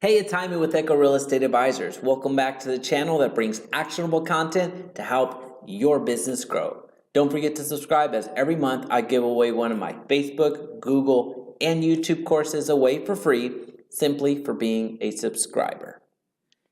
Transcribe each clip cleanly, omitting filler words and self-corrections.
Hey, it's Jaime with Echo Real Estate Advisors. Welcome back to the channel that brings actionable content to help your business grow. Don't forget to subscribe, as every month I give away one of my Facebook, Google, and YouTube courses away for free simply for being a subscriber.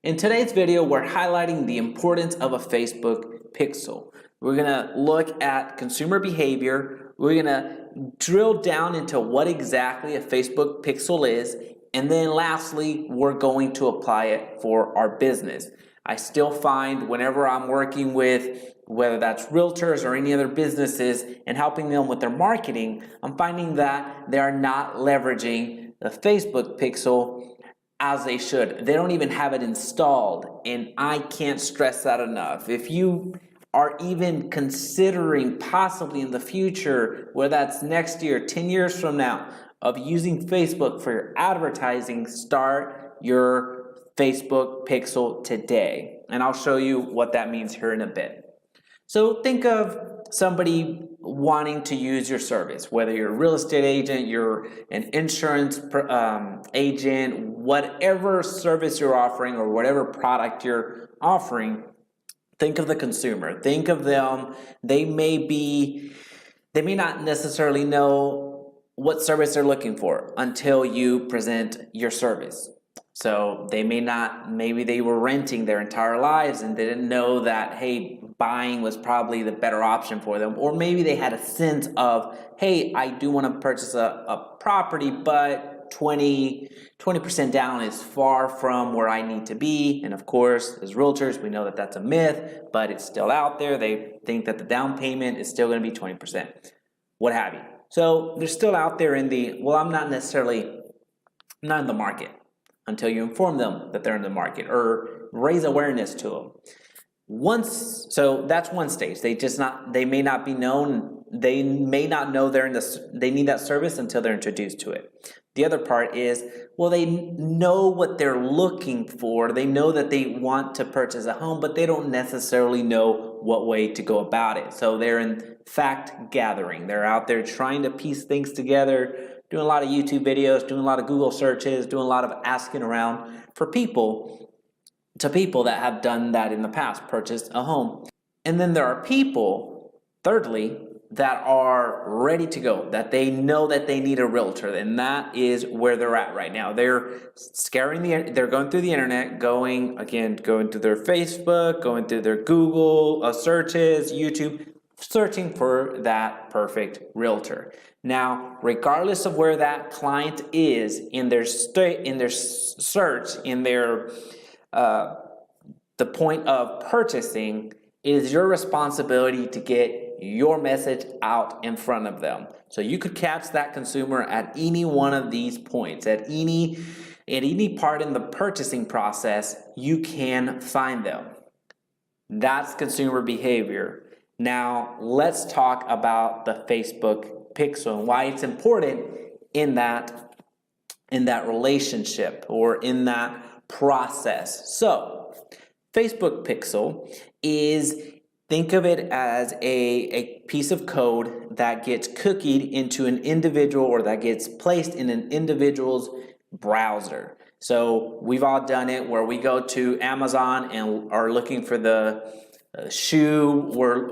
In today's video, we're highlighting the importance of a Facebook pixel. We're gonna look at consumer behavior. We're gonna drill down into what exactly a Facebook pixel is. And then lastly, we're going to apply it for our business. I still find whenever I'm working with, whether that's realtors or any other businesses, and helping them with their marketing, I'm finding that they are not leveraging the Facebook pixel as they should. They don't even have it installed, and I can't stress that enough. If you are even considering possibly in the future, whether that's next year, 10 years from now, of using Facebook for your advertising, start your Facebook pixel today. And I'll show you what that means here in a bit. So think of somebody wanting to use your service, whether you're a real estate agent, you're an insurance agent, whatever service you're offering or whatever product you're offering. Think of the consumer. Think of them. They may not necessarily know what service they're looking for until you present your service. So they may not, maybe they were renting their entire lives and they didn't know that, hey, buying was probably the better option for them. Or maybe they had a sense of, hey, I do want to purchase a property, but 20% down is far from where I need to be. And of course, as realtors, we know that that's a myth, but it's still out there. They think that the down payment is still going to be 20%, what have you. So they're still out there in the, well, I'm not in the market, until you inform them that they're in the market or raise awareness to them. So that's one stage. They may not be known. They may not know they need that service until they're introduced to it. The other part is, well, they know what they're looking for. They know that they want to purchase a home, but they don't necessarily know what way to go about it. So they're in fact gathering. They're out there trying to piece things together, doing a lot of YouTube videos, doing a lot of Google searches, doing a lot of asking around for people that have done that in the past, purchased a home. And then there are people, thirdly, that are ready to go, that they know that they need a realtor, and that is where they're at right now. They're they're going through the internet, going through their Facebook, going through their Google searches, YouTube, searching for that perfect realtor. Now, regardless of where that client is in their search, in their the point of purchasing, it is your responsibility to get your message out in front of them. So you could catch that consumer at any one of these points, at any part in the purchasing process. You can find them. That's consumer behavior. Now let's talk about the Facebook pixel and why it's important in that relationship or in that process. So Facebook pixel is, think of it as a piece of code that gets cookied into an individual, or that gets placed in an individual's browser. So we've all done it where we go to Amazon and are looking for the shoe, we're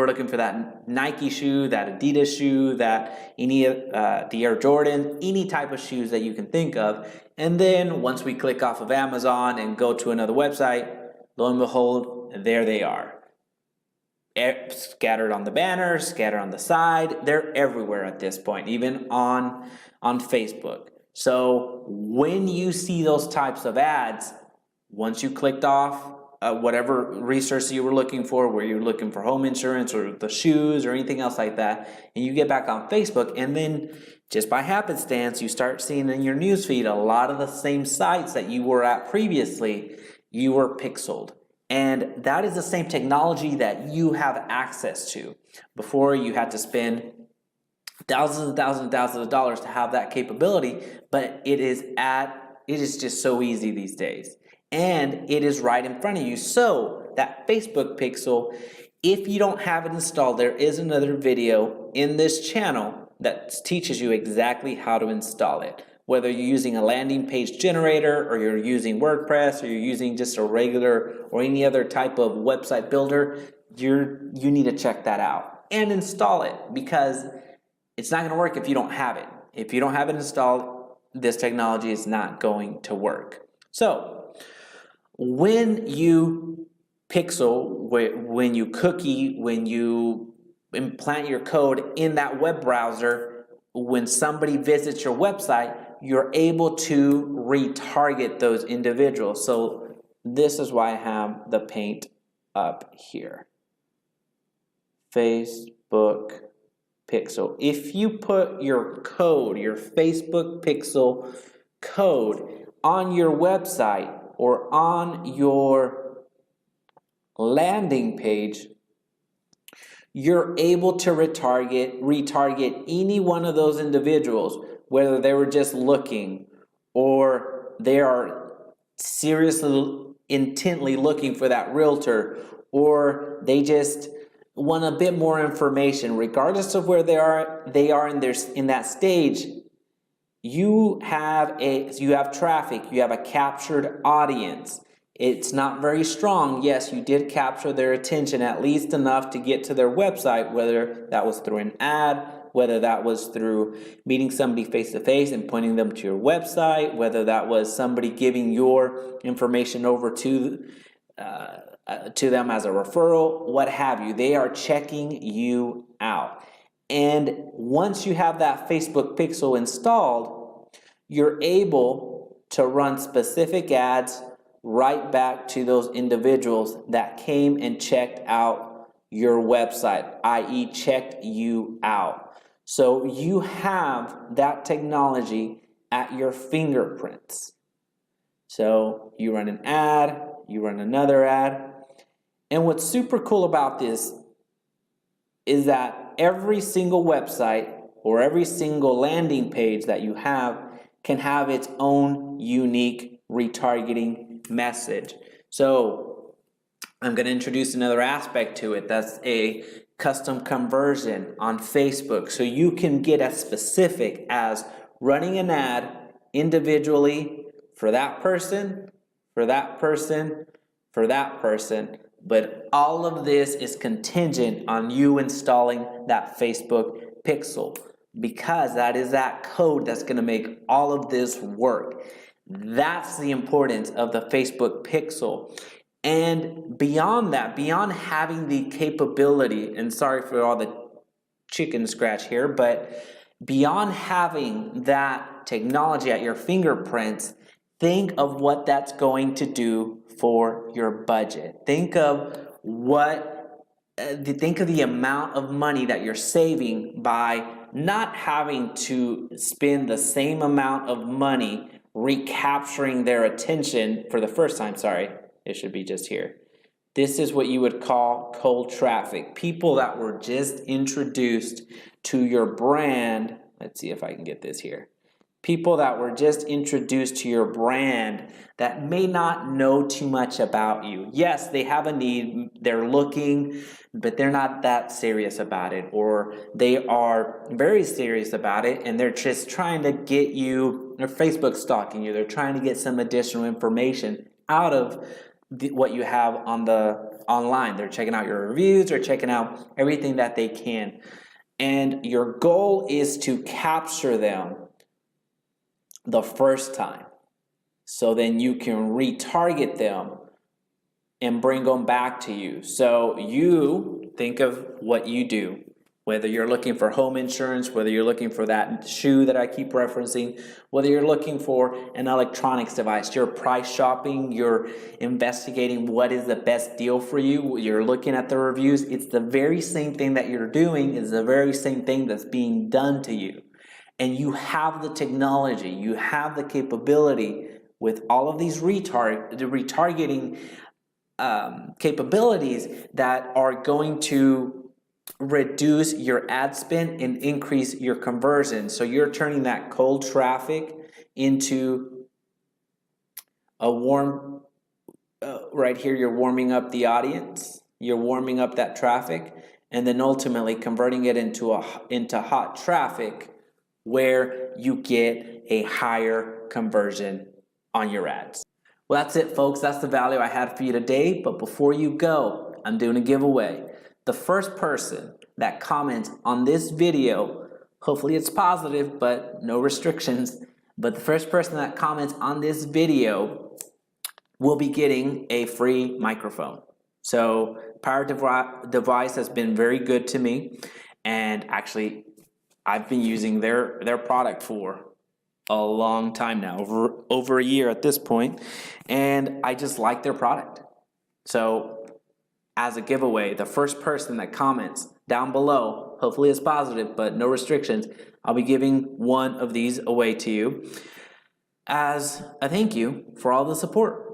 looking for that Nike shoe, that Adidas shoe, that the Air Jordan, any type of shoes that you can think of. And then once we click off of Amazon and go to another website, lo and behold, there they are. Scattered on the banners, scattered on the side. They're everywhere at this point, even on Facebook. So when you see those types of ads, once you clicked off whatever research you were looking for, where you're looking for home insurance or the shoes or anything else like that, and you get back on Facebook, and then just by happenstance, you start seeing in your newsfeed a lot of the same sites that you were at previously, you were pixeled. And that is the same technology that you have access to. Before, you had to spend thousands and thousands and thousands of dollars to have that capability, but it is just so easy these days. And it is right in front of you. So that Facebook pixel, if you don't have it installed, there is another video in this channel that teaches you exactly how to install it. whether you're using a landing page generator or you're using WordPress or you're using just a regular or any other type of website builder, you need to check that out and install it, because it's not going to work if you don't have it. If you don't have it installed, this technology is not going to work. So when you pixel, when you cookie, when you implant your code in that web browser, when somebody visits your website, you're able to retarget those individuals. So this is why I have the paint up here. Facebook pixel. If you put your code, your Facebook pixel code on your website or on your landing page, you're able to retarget any one of those individuals, whether they were just looking or they are seriously, intently looking for that realtor, or they just want a bit more information. Regardless of where they are in that stage, you have traffic, you have a captured audience. It's not very strong. Yes, you did capture their attention at least enough to get to their website, whether that was through an ad, whether that was through meeting somebody face to face and pointing them to your website, whether that was somebody giving your information over to them as a referral, what have you. They are checking you out. And once you have that Facebook pixel installed, you're able to run specific ads right back to those individuals that came and checked out your website, i.e. checked you out. So you have that technology at your fingerprints. So you run an ad, you run another ad. And what's super cool about this is that every single website or every single landing page that you have can have its own unique retargeting message. So I'm going to introduce another aspect to it. That's a custom conversion on Facebook. So you can get as specific as running an ad individually for that person, for that person, for that person. But all of this is contingent on you installing that Facebook pixel, because that is that code that's going to make all of this work. That's the importance of the Facebook pixel. And beyond that, beyond having the capability, and sorry for all the chicken scratch here, but beyond having that technology at your fingerprints, think of what that's going to do for your budget. Think of the amount of money that you're saving by not having to spend the same amount of money recapturing their attention for the first time. Sorry, it should be just here. This is what you would call cold traffic. People that were just introduced to your brand. Let's see if I can get this here. People that were just introduced to your brand that may not know too much about you. Yes, they have a need, they're looking, but they're not that serious about it, or they are very serious about it and they're just trying to get you, they're Facebook stalking you, they're trying to get some additional information out of what you have online. They're checking out your reviews, they're checking out everything that they can. And your goal is to capture them the first time, so then you can retarget them and bring them back to you. So you think of what you do, whether you're looking for home insurance, whether you're looking for that shoe that I keep referencing, whether you're looking for an electronics device, you're price shopping, you're investigating what is the best deal for you, you're looking at the reviews. It's the very same thing that you're doing, is the very same thing that's being done to you. And you have the technology, you have the capability with all of these retargeting capabilities that are going to reduce your ad spend and increase your conversion. So you're turning that cold traffic into a warm, right here you're warming up the audience, you're warming up that traffic, and then ultimately converting it into hot traffic where you get a higher conversion on your ads. Well, that's it, folks. That's the value I had for you today. But before you go, I'm doing a giveaway. The first person that comments on this video, hopefully it's positive, but no restrictions, but the first person that comments on this video will be getting a free microphone. So Power Device has been very good to me, and actually I've been using their product for a long time now, over a year at this point, and I just like their product. So as a giveaway, the first person that comments down below, hopefully it's positive, but no restrictions, I'll be giving one of these away to you as a thank you for all the support.